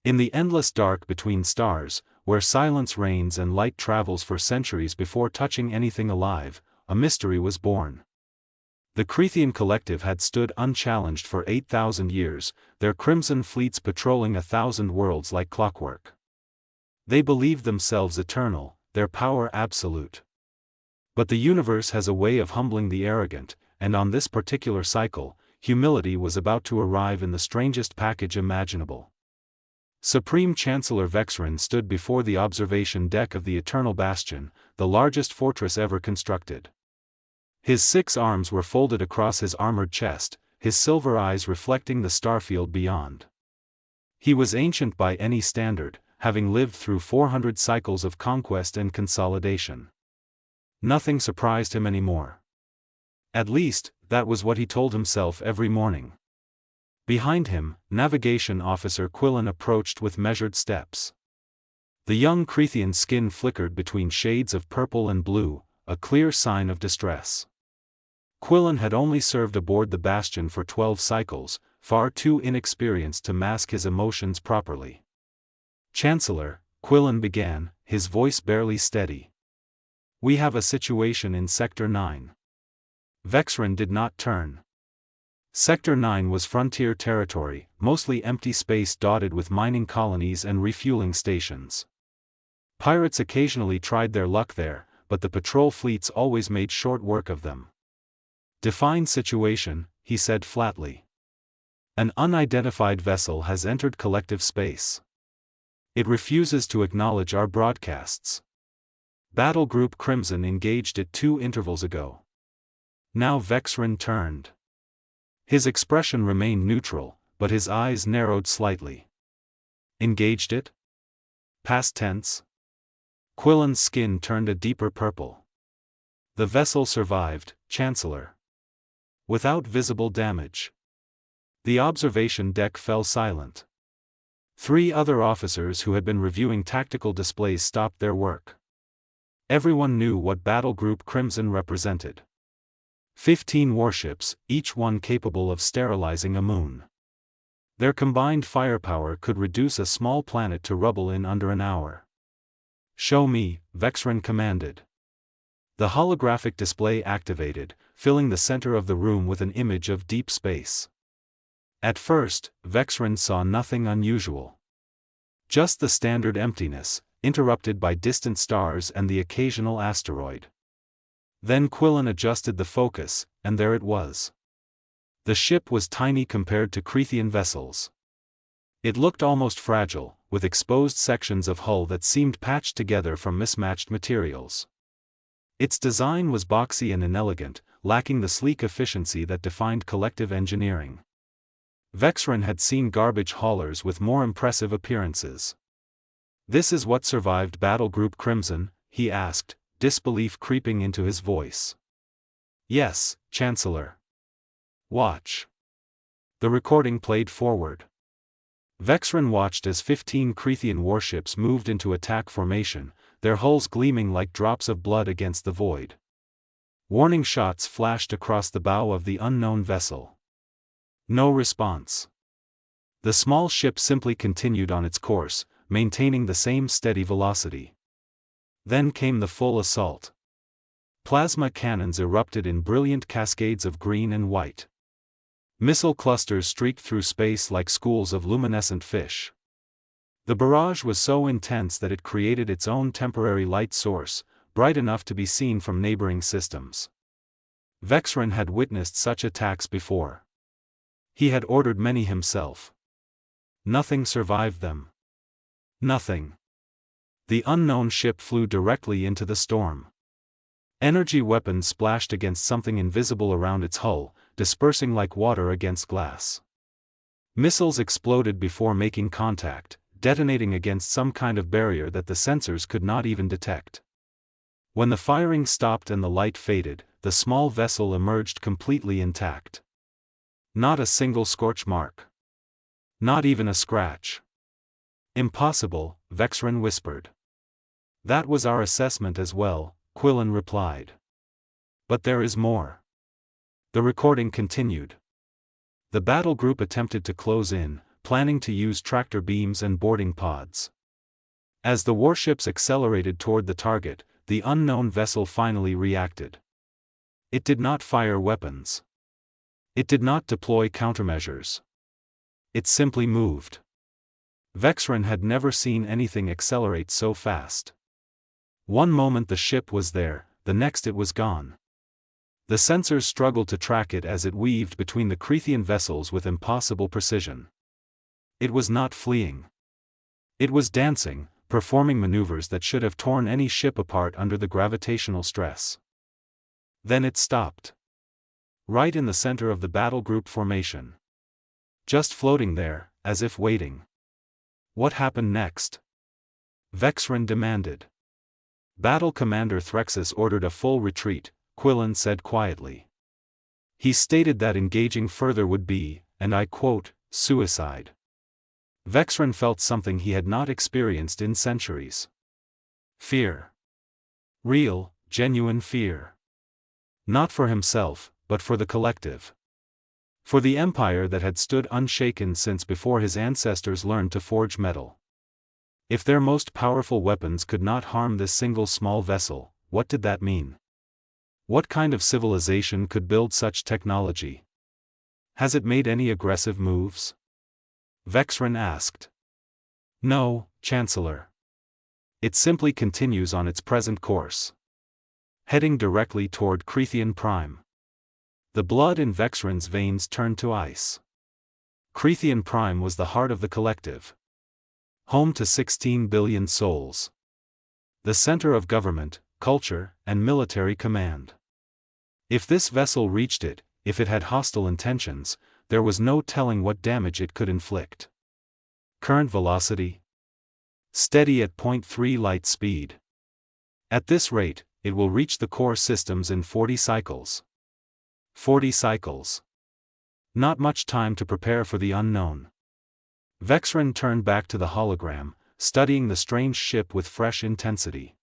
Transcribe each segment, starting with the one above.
In the endless dark between stars, where silence reigns and light travels for centuries before touching anything alive, a mystery was born. The Crethean collective had stood unchallenged for 8,000 years, their crimson fleets patrolling 1,000 worlds like clockwork. They believed themselves eternal, their power absolute. But the universe has a way of humbling the arrogant, and on this particular cycle, humility was about to arrive in the strangest package imaginable. Supreme Chancellor Vexrin stood before the observation deck of the Eternal Bastion, the largest fortress ever constructed. His 6 arms were folded across his armored chest, his silver eyes reflecting the starfield beyond. He was ancient by any standard, having lived through 400 cycles of conquest and consolidation. Nothing surprised him anymore. At least, that was what he told himself every morning. Behind him, Navigation Officer Quillen approached with measured steps. The young Crethean's skin flickered between shades of purple and blue, a clear sign of distress. Quillen had only served aboard the Bastion for 12 cycles, far too inexperienced to mask his emotions properly. "Chancellor," Quillen began, his voice barely steady. "We have a situation in Sector 9. Vexrin did not turn. Sector 9 was frontier territory, mostly empty space dotted with mining colonies and refueling stations. Pirates occasionally tried their luck there, but the patrol fleets always made short work of them. "Define situation," he said flatly. "An unidentified vessel has entered collective space. It refuses to acknowledge our broadcasts. Battle Group Crimson engaged it 2 intervals ago." Now Vexrin turned. His expression remained neutral, but his eyes narrowed slightly. "Engaged it? Past tense?" Quillen's skin turned a deeper purple. "The vessel survived, Chancellor. Without visible damage." The observation deck fell silent. 3 other officers who had been reviewing tactical displays stopped their work. Everyone knew what Battle Group Crimson represented. 15 warships, each one capable of sterilizing a moon. Their combined firepower could reduce a small planet to rubble in under an hour. "Show me," Vexrin commanded. The holographic display activated, filling the center of the room with an image of deep space. At first, Vexrin saw nothing unusual. Just the standard emptiness, interrupted by distant stars and the occasional asteroid. Then Quillen adjusted the focus, and there it was. The ship was tiny compared to Crethean vessels. It looked almost fragile, with exposed sections of hull that seemed patched together from mismatched materials. Its design was boxy and inelegant, lacking the sleek efficiency that defined collective engineering. Vexrin had seen garbage haulers with more impressive appearances. "This is what survived Battle Group Crimson?" he asked, disbelief creeping into his voice. "Yes, Chancellor." "Watch." The recording played forward. Vexrin watched as 15 Crethean warships moved into attack formation, their hulls gleaming like drops of blood against the void. Warning shots flashed across the bow of the unknown vessel. No response. The small ship simply continued on its course, maintaining the same steady velocity. Then came the full assault. Plasma cannons erupted in brilliant cascades of green and white. Missile clusters streaked through space like schools of luminescent fish. The barrage was so intense that it created its own temporary light source, bright enough to be seen from neighboring systems. Vexrin had witnessed such attacks before. He had ordered many himself. Nothing survived them. Nothing. The unknown ship flew directly into the storm. Energy weapons splashed against something invisible around its hull, dispersing like water against glass. Missiles exploded before making contact, detonating against some kind of barrier that the sensors could not even detect. When the firing stopped and the light faded, the small vessel emerged completely intact. Not a single scorch mark. Not even a scratch. "Impossible," Vexrin whispered. "That was our assessment as well," Quillen replied. "But there is more." The recording continued. The battle group attempted to close in, planning to use tractor beams and boarding pods. As the warships accelerated toward the target, the unknown vessel finally reacted. It did not fire weapons. It did not deploy countermeasures. It simply moved. Vexren had never seen anything accelerate so fast. One moment the ship was there, the next it was gone. The sensors struggled to track it as it weaved between the Crethean vessels with impossible precision. It was not fleeing. It was dancing, performing maneuvers that should have torn any ship apart under the gravitational stress. Then it stopped. Right in the center of the battle group formation. Just floating there, as if waiting. What happened next? Vexren demanded. Battle Commander Threxus ordered a full retreat, Quillen said quietly. He stated that engaging further would be, and I quote, suicide. Vexren felt something he had not experienced in centuries. Fear. Real, genuine fear. Not for himself, but for the collective. For the empire that had stood unshaken since before his ancestors learned to forge metal. If their most powerful weapons could not harm this single small vessel, what did that mean? What kind of civilization could build such technology? Has it made any aggressive moves? Vexren asked. No, Chancellor. It simply continues on its present course. Heading directly toward Crethean Prime. The blood in Vexren's veins turned to ice. Crethean Prime was the heart of the collective. Home to 16 billion souls. The center of government, culture, and military command. If this vessel reached it, if it had hostile intentions, there was no telling what damage it could inflict. Current velocity? Steady at 0.3 light speed. At this rate, it will reach the core systems in 40 cycles. 40 cycles. Not much time to prepare for the unknown. Vexren turned back to the hologram, studying the strange ship with fresh intensity.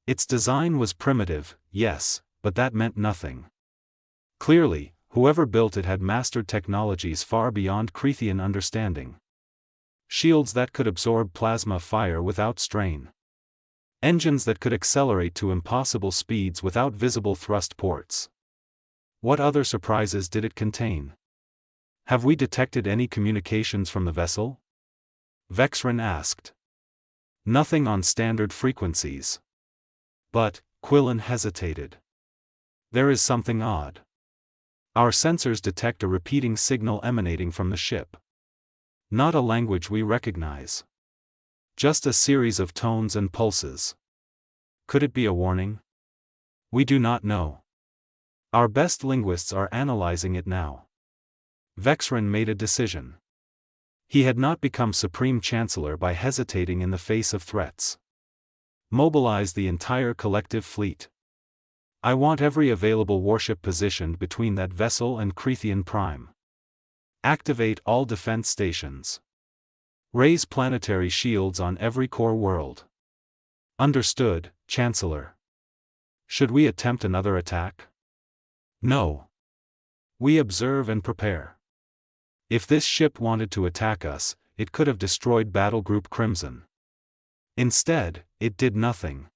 Its design was primitive, yes, but that meant nothing. Clearly, whoever built it had mastered technologies far beyond Crethean understanding. Shields that could absorb plasma fire without strain. Engines that could accelerate to impossible speeds without visible thrust ports. What other surprises did it contain? Have we detected any communications from the vessel? Vexren asked. Nothing on standard frequencies. But, Quillen hesitated. There is something odd. Our sensors detect a repeating signal emanating from the ship. Not a language we recognize. Just a series of tones and pulses. Could it be a warning? We do not know. Our best linguists are analyzing it now. Vexren made a decision. He had not become Supreme Chancellor by hesitating in the face of threats. Mobilize the entire collective fleet. I want every available warship positioned between that vessel and Crethean Prime. Activate all defense stations. Raise planetary shields on every core world. Understood, Chancellor. Should we attempt another attack? No. We observe and prepare. If this ship wanted to attack us, it could have destroyed Battle Group Crimson. Instead, it did nothing.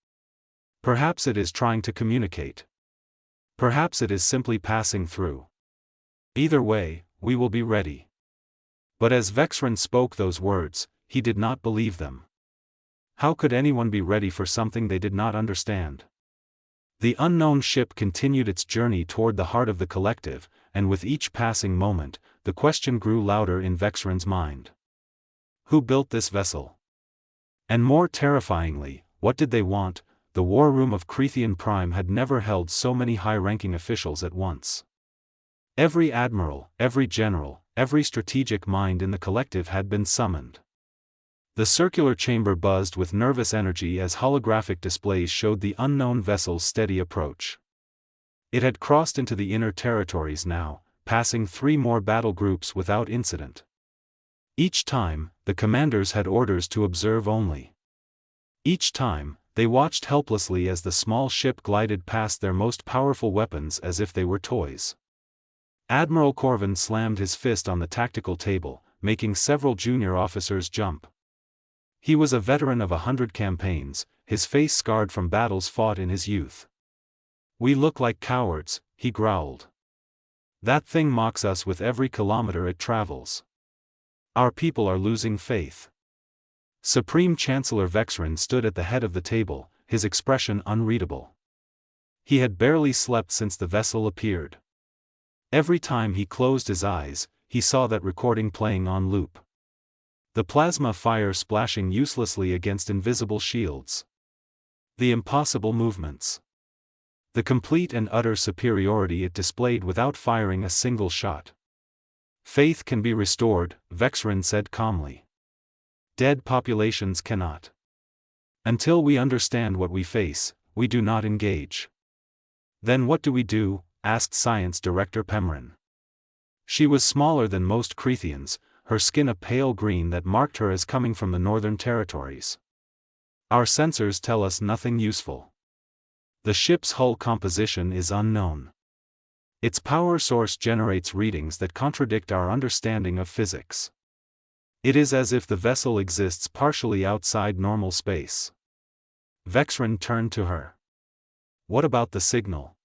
Perhaps it is trying to communicate. Perhaps it is simply passing through. Either way, we will be ready. But as Vexren spoke those words, he did not believe them. How could anyone be ready for something they did not understand? The unknown ship continued its journey toward the heart of the collective, and with each passing moment, the question grew louder in Vexren's mind. Who built this vessel? And more terrifyingly, what did they want? The war room of Crethean Prime had never held so many high-ranking officials at once. Every admiral, every general, every strategic mind in the collective had been summoned. The circular chamber buzzed with nervous energy as holographic displays showed the unknown vessel's steady approach. It had crossed into the inner territories now, passing 3 more battle groups without incident. Each time, the commanders had orders to observe only. Each time, they watched helplessly as the small ship glided past their most powerful weapons as if they were toys. Admiral Corvin slammed his fist on the tactical table, making several junior officers jump. He was a veteran of 100 campaigns, his face scarred from battles fought in his youth. "We look like cowards," he growled. "That thing mocks us with every kilometer it travels. Our people are losing faith." Supreme Chancellor Vexrin stood at the head of the table, his expression unreadable. He had barely slept since the vessel appeared. Every time he closed his eyes, he saw that recording playing on loop. The plasma fire splashing uselessly against invisible shields. The impossible movements. The complete and utter superiority it displayed without firing a single shot. "Faith can be restored," Vexrin said calmly. "Dead populations cannot. Until we understand what we face, we do not engage." "Then what do we do?" asked Science Director Pemrin. She was smaller than most Creathians, her skin a pale green that marked her as coming from the Northern Territories. "Our sensors tell us nothing useful. The ship's hull composition is unknown. Its power source generates readings that contradict our understanding of physics. It is as if the vessel exists partially outside normal space." Vexrin turned to her. "What about the signal?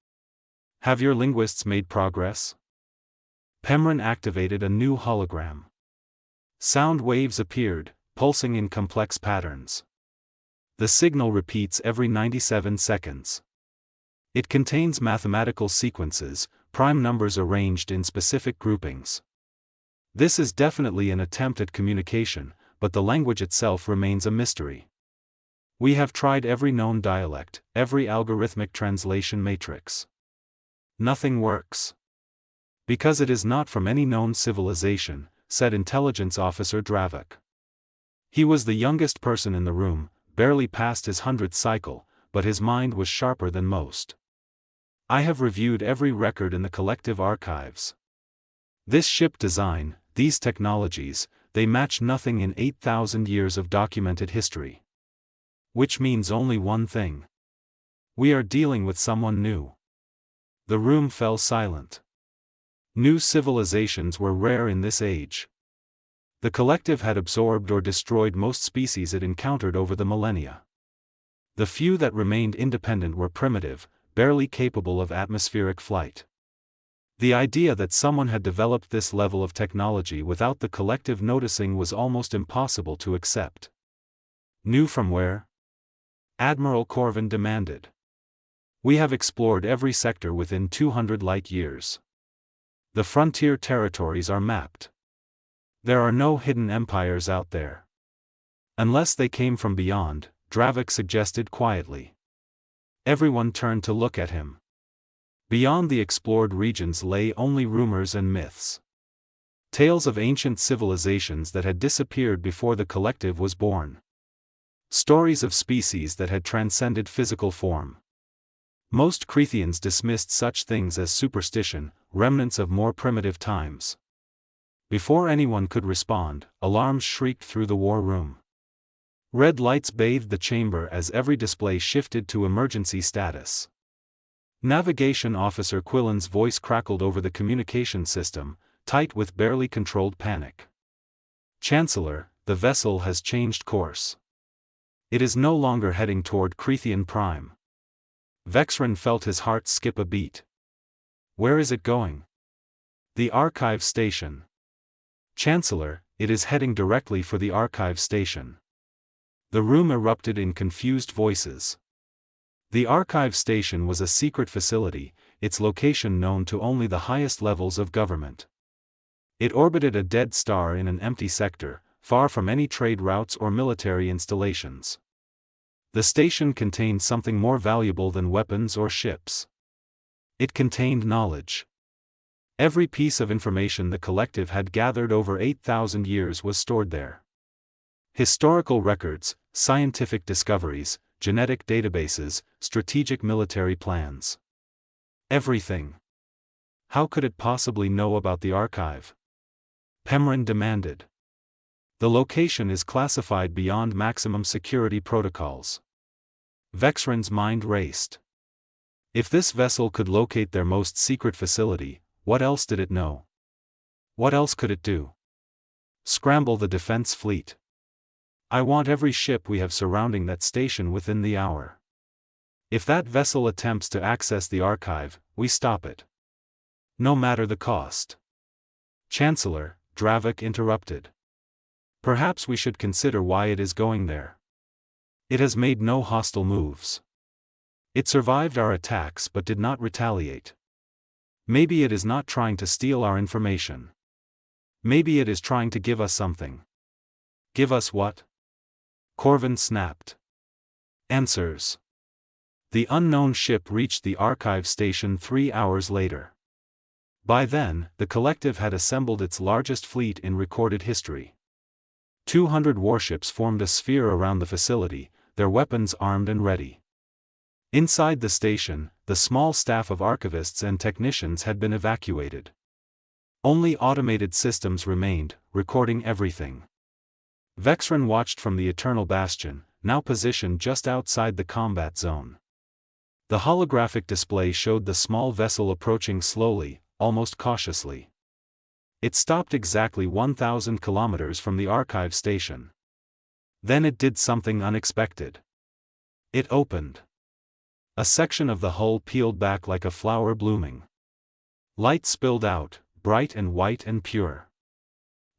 Have your linguists made progress?" Pemrin activated a new hologram. Sound waves appeared, pulsing in complex patterns. The signal repeats every 97 seconds. It contains mathematical sequences, prime numbers arranged in specific groupings. This is definitely an attempt at communication, but the language itself remains a mystery. We have tried every known dialect, every algorithmic translation matrix. Nothing works. Because it is not from any known civilization, said Intelligence Officer Dravik. He was the youngest person in the room, barely past his 100th cycle, but his mind was sharper than most. I have reviewed every record in the collective archives. This ship design, these technologies, they match nothing in 8,000 years of documented history. Which means only one thing. We are dealing with someone new. The room fell silent. New civilizations were rare in this age. The collective had absorbed or destroyed most species it encountered over the millennia. The few that remained independent were primitive, barely capable of atmospheric flight. The idea that someone had developed this level of technology without the collective noticing was almost impossible to accept. New from where? Admiral Corvin demanded. We have explored every sector within 200 light years. The frontier territories are mapped. There are no hidden empires out there. Unless they came from beyond, Dravik suggested quietly. Everyone turned to look at him. Beyond the explored regions lay only rumors and myths. Tales of ancient civilizations that had disappeared before the collective was born. Stories of species that had transcended physical form. Most Creathians dismissed such things as superstition, remnants of more primitive times. Before anyone could respond, alarms shrieked through the war room. Red lights bathed the chamber as every display shifted to emergency status. Navigation Officer Quillen's voice crackled over the communication system, tight with barely controlled panic. "Chancellor, the vessel has changed course. It is no longer heading toward Creathian Prime." Vexrin felt his heart skip a beat. "Where is it going?" "The archive station." "Chancellor, it is heading directly for the archive station." The room erupted in confused voices. The archive station was a secret facility, its location known to only the highest levels of government. It orbited a dead star in an empty sector, far from any trade routes or military installations. The station contained something more valuable than weapons or ships. It contained knowledge. Every piece of information the collective had gathered over 8,000 years was stored there. Historical records, scientific discoveries, genetic databases, strategic military plans. Everything. How could it possibly know about the archive? Pemrin demanded. The location is classified beyond maximum security protocols. Vexrin's mind raced. If this vessel could locate their most secret facility, what else did it know? What else could it do? Scramble the defense fleet. I want every ship we have surrounding that station within the hour. If that vessel attempts to access the archive, we stop it. No matter the cost. Chancellor, Dravik interrupted. Perhaps we should consider why it is going there. It has made no hostile moves. It survived our attacks but did not retaliate. Maybe it is not trying to steal our information. Maybe it is trying to give us something. Give us what? Corvin snapped. Answers. The unknown ship reached the archive station 3 hours later. By then, the collective had assembled its largest fleet in recorded history. 200 warships formed a sphere around the facility, their weapons armed and ready. Inside the station, the small staff of archivists and technicians had been evacuated. Only automated systems remained, recording everything. Vexren watched from the Eternal Bastion, now positioned just outside the combat zone. The holographic display showed the small vessel approaching slowly, almost cautiously. It stopped exactly 1,000 kilometers from the archive station. Then it did something unexpected. It opened. A section of the hull peeled back like a flower blooming. Light spilled out, bright and white and pure.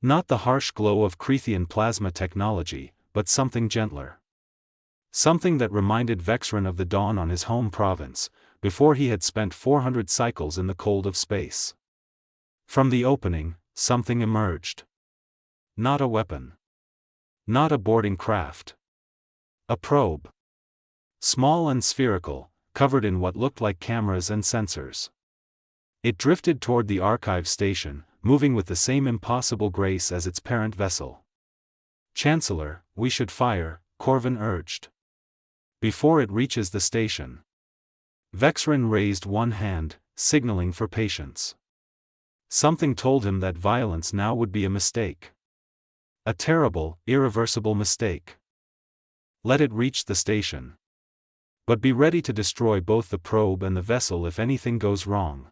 Not the harsh glow of Crethean plasma technology, but something gentler. Something that reminded Vexren of the dawn on his home province, before he had spent 400 cycles in the cold of space. From the opening, something emerged. Not a weapon. Not a boarding craft. A probe. Small and spherical, covered in what looked like cameras and sensors. It drifted toward the archive station, moving with the same impossible grace as its parent vessel. Chancellor, we should fire, Corvin urged. Before it reaches the station. Vexren raised one hand, signaling for patience. Something told him that violence now would be a mistake. A terrible, irreversible mistake. Let it reach the station. But be ready to destroy both the probe and the vessel if anything goes wrong.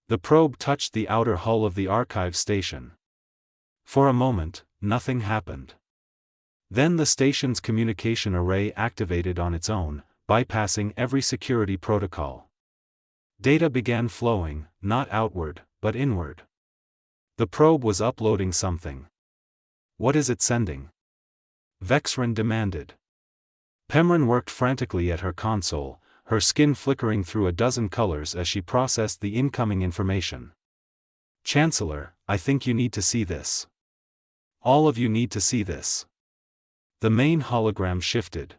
The probe touched the outer hull of the archive station. For a moment, nothing happened. Then the station's communication array activated on its own, bypassing every security protocol. Data began flowing, not outward, but inward. The probe was uploading something. What is it sending? Vexren demanded. Pemron worked frantically at her console, her skin flickering through a dozen colors as she processed the incoming information. Chancellor, I think you need to see this. All of you need to see this. The main hologram shifted.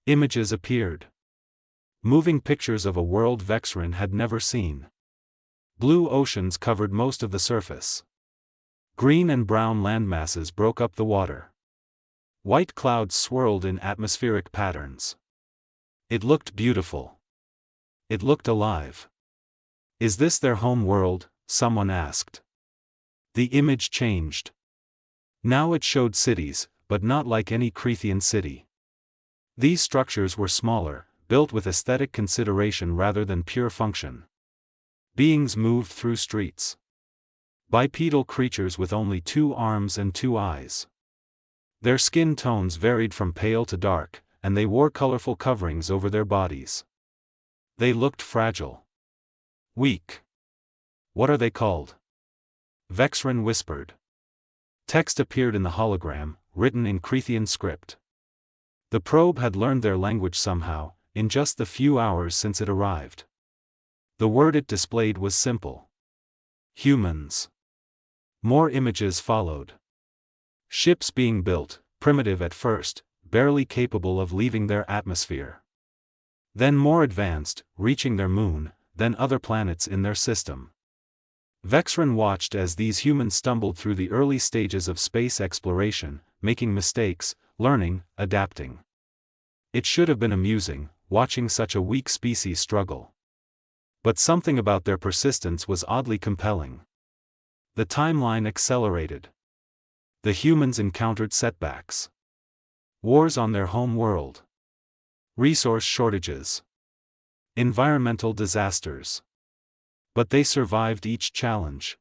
Images appeared. Moving pictures of a world Vexren had never seen. Blue oceans covered most of the surface. Green and brown landmasses broke up the water. White clouds swirled in atmospheric patterns. It looked beautiful. It looked alive. Is this their home world? Someone asked. The image changed. Now it showed cities, but not like any Crethean city. These structures were smaller, built with aesthetic consideration rather than pure function. Beings moved through streets. Bipedal creatures with only 2 arms and 2 eyes. Their skin tones varied from pale to dark, and they wore colorful coverings over their bodies. They looked fragile. Weak. What are they called? Vexren whispered. Text appeared in the hologram, written in Crethean script. The probe had learned their language somehow, in just the few hours since it arrived. The word it displayed was simple. Humans. More images followed. Ships being built, primitive at first, barely capable of leaving their atmosphere. Then more advanced, reaching their moon, then other planets in their system. Vexren watched as these humans stumbled through the early stages of space exploration, making mistakes, learning, adapting. It should have been amusing, watching such a weak species struggle. But something about their persistence was oddly compelling. The timeline accelerated. The humans encountered setbacks. Wars on their home world. Resource shortages. Environmental disasters. But they survived each challenge.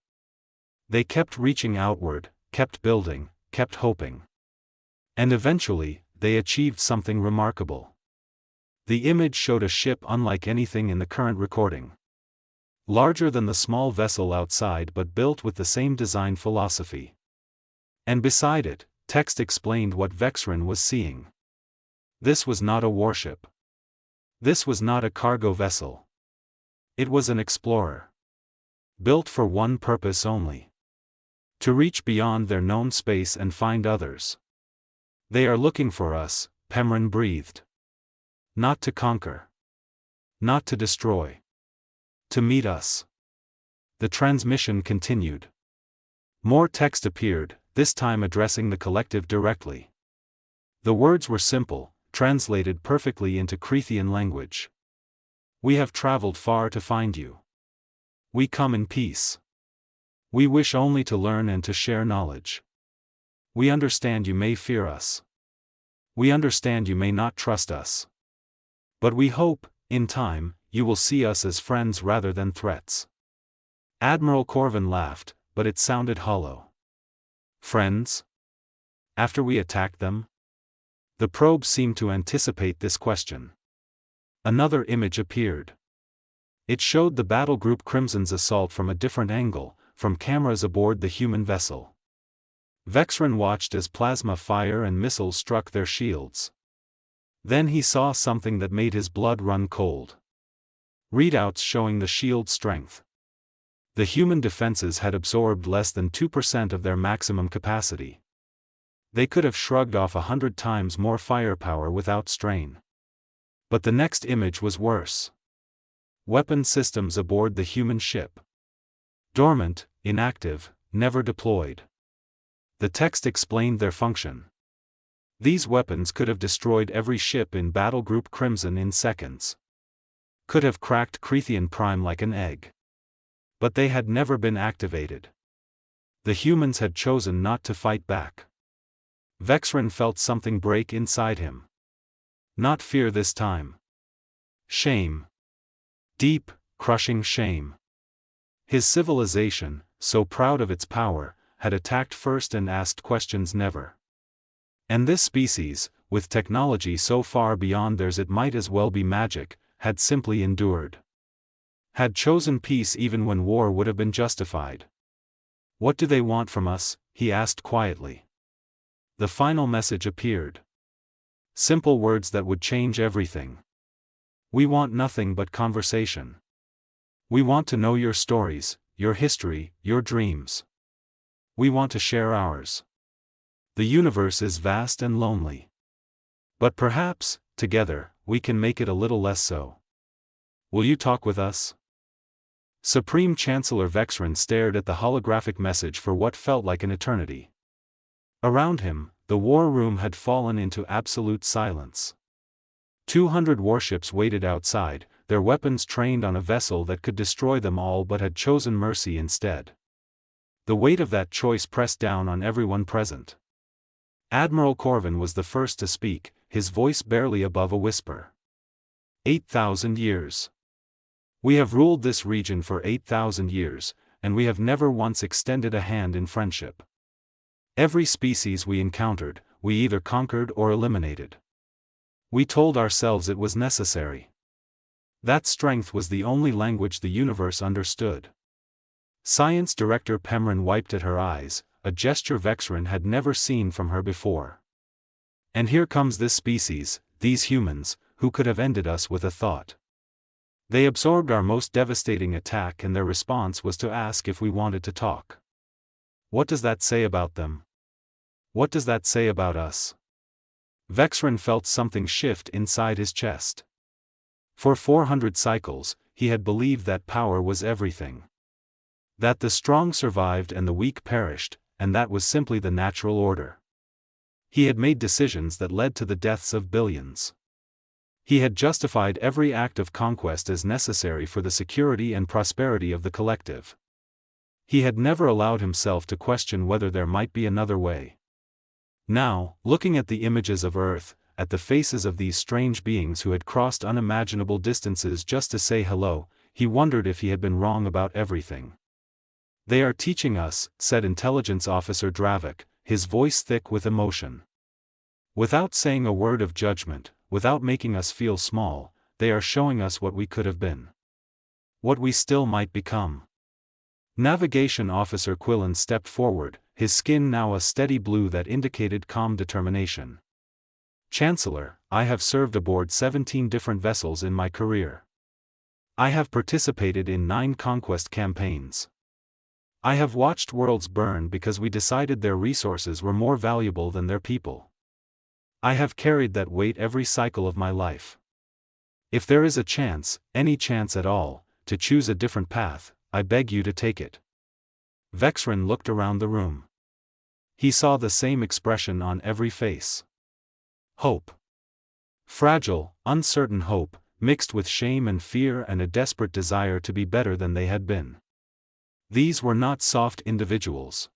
They kept reaching outward, kept building, kept hoping. And eventually, they achieved something remarkable. The image showed a ship unlike anything in the current recording. Larger than the small vessel outside but built with the same design philosophy. And beside it, text explained what Vexren was seeing. This was not a warship. This was not a cargo vessel. It was an explorer. Built for one purpose only. To reach beyond their known space and find others. They are looking for us, Pemron breathed. Not to conquer. Not to destroy. To meet us. The transmission continued. More text appeared, this time addressing the collective directly. The words were simple, translated perfectly into Creathian language. We have traveled far to find you. We come in peace. We wish only to learn and to share knowledge. We understand you may fear us. We understand you may not trust us. But we hope, in time, you will see us as friends rather than threats. Admiral Corvin laughed, but it sounded hollow. Friends? After we attacked them? The probe seemed to anticipate this question. Another image appeared. It showed the battle group Crimson's assault from a different angle, from cameras aboard the human vessel. Vexren watched as plasma fire and missiles struck their shields. Then he saw something that made his blood run cold. Readouts showing the shield strength. The human defenses had absorbed less than 2% of their maximum capacity. They could have shrugged off 100 times more firepower without strain. But the next image was worse. Weapon systems aboard the human ship. Dormant, inactive, never deployed. The text explained their function. These weapons could have destroyed every ship in Battle Group Crimson in seconds. Could have cracked Creathian Prime like an egg. But they had never been activated. The humans had chosen not to fight back. Vexren felt something break inside him. Not fear this time. Shame. Deep, crushing shame. His civilization, so proud of its power, had attacked first and asked questions never. And this species, with technology so far beyond theirs it might as well be magic, had simply endured. Had chosen peace even when war would have been justified. What do they want from us? He asked quietly. The final message appeared. Simple words that would change everything. We want nothing but conversation. We want to know your stories, your history, your dreams. We want to share ours. The universe is vast and lonely. But perhaps, together, we can make it a little less so. Will you talk with us? Supreme Chancellor Vexren stared at the holographic message for what felt like an eternity. Around him, the war room had fallen into absolute silence. 200 warships waited outside, their weapons trained on a vessel that could destroy them all but had chosen mercy instead. The weight of that choice pressed down on everyone present. Admiral Corvin was the first to speak, his voice barely above a whisper. 8,000 years. We have ruled this region for 8,000 years, and we have never once extended a hand in friendship. Every species we encountered, we either conquered or eliminated. We told ourselves it was necessary. That strength was the only language the universe understood. Science Director Pemron wiped at her eyes, a gesture Vexren had never seen from her before. And here comes this species, these humans, who could have ended us with a thought. They absorbed our most devastating attack and their response was to ask if we wanted to talk. What does that say about them? What does that say about us? Vexren felt something shift inside his chest. For 400 cycles, he had believed that power was everything. That the strong survived and the weak perished, and that was simply the natural order. He had made decisions that led to the deaths of billions. He had justified every act of conquest as necessary for the security and prosperity of the collective. He had never allowed himself to question whether there might be another way. Now, looking at the images of Earth, at the faces of these strange beings who had crossed unimaginable distances just to say hello, he wondered if he had been wrong about everything. "They are teaching us," said Intelligence Officer Dravik, his voice thick with emotion. "Without saying a word of judgment, without making us feel small, they are showing us what we could have been. What we still might become." Navigation Officer Quillen stepped forward, his skin now a steady blue that indicated calm determination. "Chancellor, I have served aboard 17 different vessels in my career. I have participated in 9 conquest campaigns. I have watched worlds burn because we decided their resources were more valuable than their people. I have carried that weight every cycle of my life. If there is a chance, any chance at all, to choose a different path, I beg you to take it." Vexren looked around the room. He saw the same expression on every face. Hope. Fragile, uncertain hope, mixed with shame and fear and a desperate desire to be better than they had been. These were not soft individuals.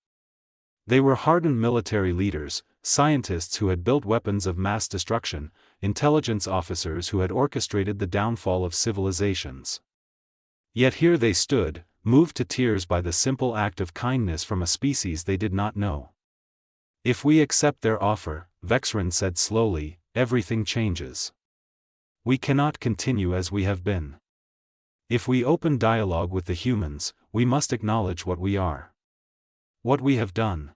They were hardened military leaders, scientists who had built weapons of mass destruction, intelligence officers who had orchestrated the downfall of civilizations. Yet here they stood, moved to tears by the simple act of kindness from a species they did not know. "If we accept their offer," Vexren said slowly, "everything changes. We cannot continue as we have been. If we open dialogue with the humans, we must acknowledge what we are. What we have done.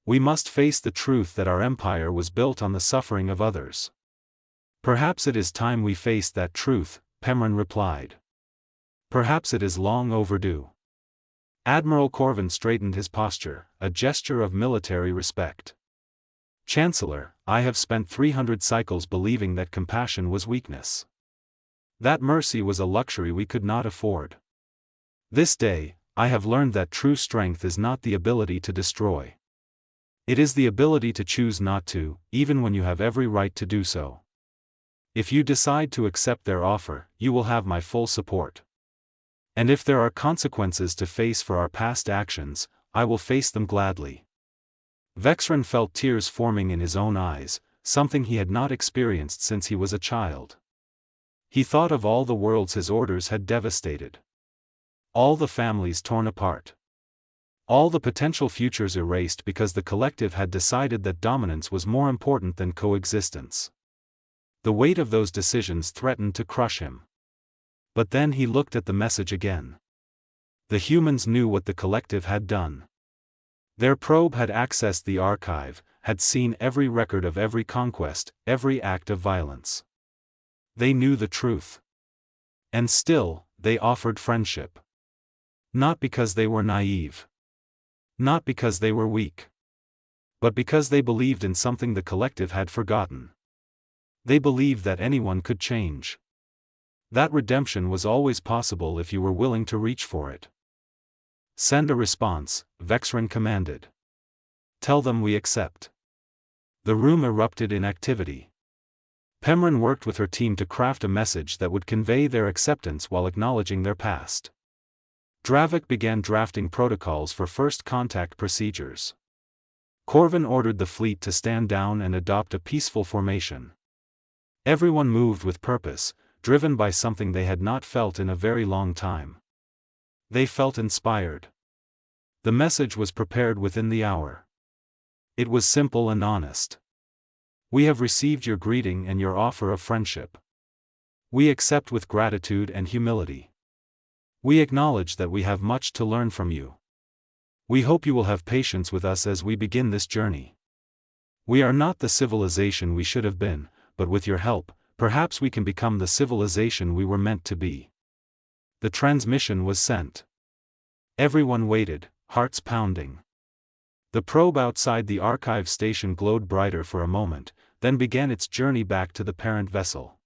We must face the truth that our empire was built on the suffering of others." "Perhaps it is time we faced that truth," Pemron replied. "Perhaps it is long overdue." Admiral Corvin straightened his posture, a gesture of military respect. "Chancellor, I have spent 300 cycles believing that compassion was weakness. That mercy was a luxury we could not afford. This day, I have learned that true strength is not the ability to destroy. It is the ability to choose not to, even when you have every right to do so. If you decide to accept their offer, you will have my full support. And if there are consequences to face for our past actions, I will face them gladly." Vexren felt tears forming in his own eyes, something he had not experienced since he was a child. He thought of all the worlds his orders had devastated. All the families torn apart. All the potential futures erased because the collective had decided that dominance was more important than coexistence. The weight of those decisions threatened to crush him. But then he looked at the message again. The humans knew what the collective had done. Their probe had accessed the archive, had seen every record of every conquest, every act of violence. They knew the truth. And still, they offered friendship. Not because they were naive. Not because they were weak. But because they believed in something the collective had forgotten. They believed that anyone could change. That redemption was always possible if you were willing to reach for it. "Send a response," Vexren commanded. "Tell them we accept." The room erupted in activity. Pemron worked with her team to craft a message that would convey their acceptance while acknowledging their past. Dravik began drafting protocols for first contact procedures. Corvin ordered the fleet to stand down and adopt a peaceful formation. Everyone moved with purpose, driven by something they had not felt in a very long time. They felt inspired. The message was prepared within the hour. It was simple and honest. "We have received your greeting and your offer of friendship. We accept with gratitude and humility. We acknowledge that we have much to learn from you. We hope you will have patience with us as we begin this journey. We are not the civilization we should have been, but with your help, perhaps we can become the civilization we were meant to be." The transmission was sent. Everyone waited, hearts pounding. The probe outside the archive station glowed brighter for a moment, then began its journey back to the parent vessel.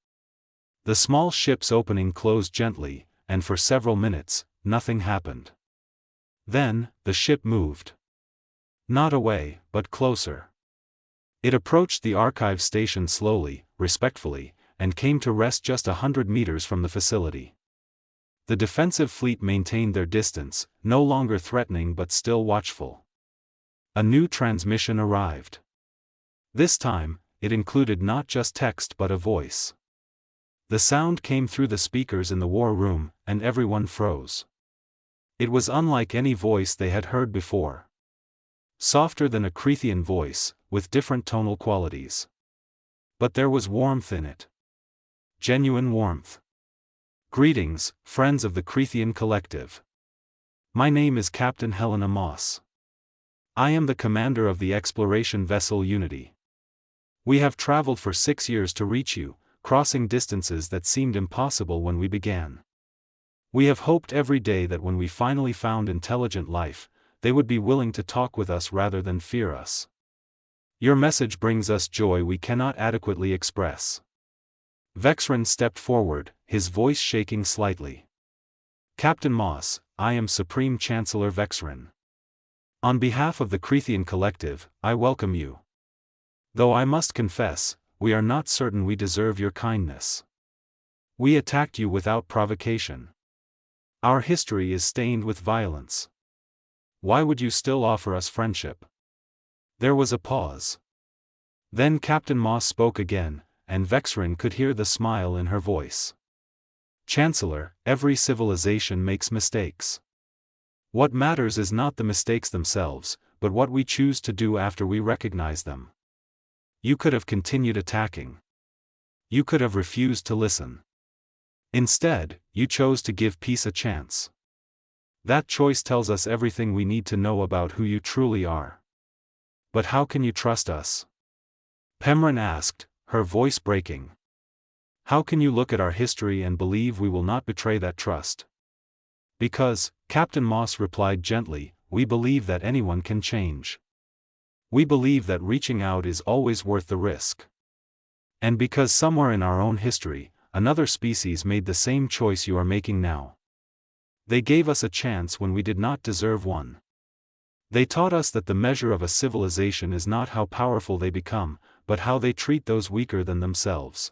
The small ship's opening closed gently, and for several minutes, nothing happened. Then, the ship moved. Not away, but closer. It approached the archive station slowly, respectfully, and came to rest just 100 meters from the facility. The defensive fleet maintained their distance, no longer threatening but still watchful. A new transmission arrived. This time, it included not just text but a voice. The sound came through the speakers in the war room, and everyone froze. It was unlike any voice they had heard before. Softer than a Creathian voice, with different tonal qualities. But there was warmth in it. Genuine warmth. Greetings, friends of the Creathian Collective. My name is Captain Helena Moss. I am the commander of the exploration vessel Unity. We have traveled for 6 years to reach you, crossing distances that seemed impossible when we began. We have hoped every day that when we finally found intelligent life, they would be willing to talk with us rather than fear us. Your message brings us joy we cannot adequately express. Vexren stepped forward, his voice shaking slightly. Captain Moss, I am Supreme Chancellor Vexren. On behalf of the Creathian Collective, I welcome you. Though I must confess, we are not certain we deserve your kindness. We attacked you without provocation. Our history is stained with violence. Why would you still offer us friendship? There was a pause. Then Captain Moss spoke again, and Vexren could hear the smile in her voice. Chancellor, every civilization makes mistakes. What matters is not the mistakes themselves, but what we choose to do after we recognize them. You could have continued attacking. You could have refused to listen. Instead, you chose to give peace a chance. That choice tells us everything we need to know about who you truly are. But how can you trust us? Pemran asked, her voice breaking. How can you look at our history and believe we will not betray that trust? Because, Captain Moss replied gently, we believe that anyone can change. We believe that reaching out is always worth the risk. And because somewhere in our own history, another species made the same choice you are making now. They gave us a chance when we did not deserve one. They taught us that the measure of a civilization is not how powerful they become, but how they treat those weaker than themselves.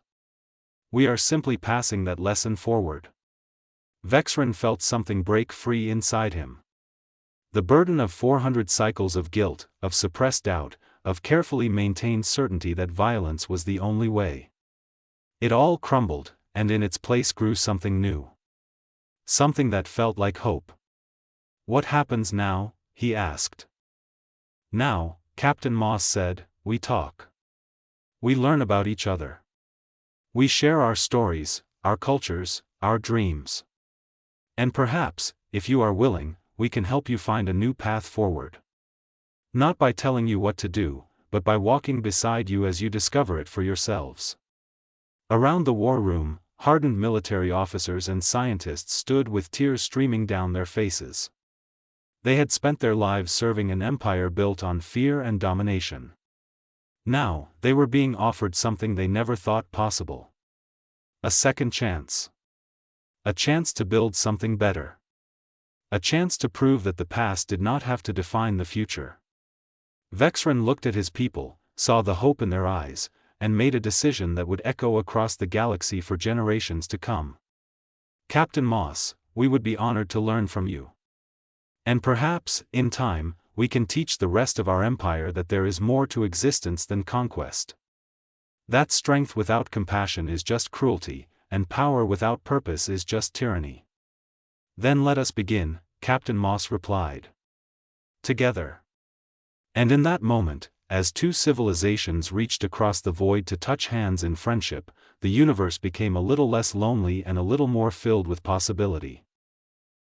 We are simply passing that lesson forward. Vexren felt something break free inside him. The burden of 400 cycles of guilt, of suppressed doubt, of carefully maintained certainty that violence was the only way. It all crumbled, and in its place grew something new. Something that felt like hope. What happens now? He asked. Now, Captain Moss said, we talk. We learn about each other. We share our stories, our cultures, our dreams. And perhaps, if you are willing, we can help you find a new path forward. Not by telling you what to do, but by walking beside you as you discover it for yourselves. Around the war room, hardened military officers and scientists stood with tears streaming down their faces. They had spent their lives serving an empire built on fear and domination. Now, they were being offered something they never thought possible. A second chance. A chance to build something better. A chance to prove that the past did not have to define the future. Vexren looked at his people, saw the hope in their eyes, and made a decision that would echo across the galaxy for generations to come. Captain Moss, we would be honored to learn from you. And perhaps, in time, we can teach the rest of our empire that there is more to existence than conquest. That strength without compassion is just cruelty, and power without purpose is just tyranny. Then let us begin, Captain Moss replied. Together. And in that moment, as two civilizations reached across the void to touch hands in friendship, the universe became a little less lonely and a little more filled with possibility.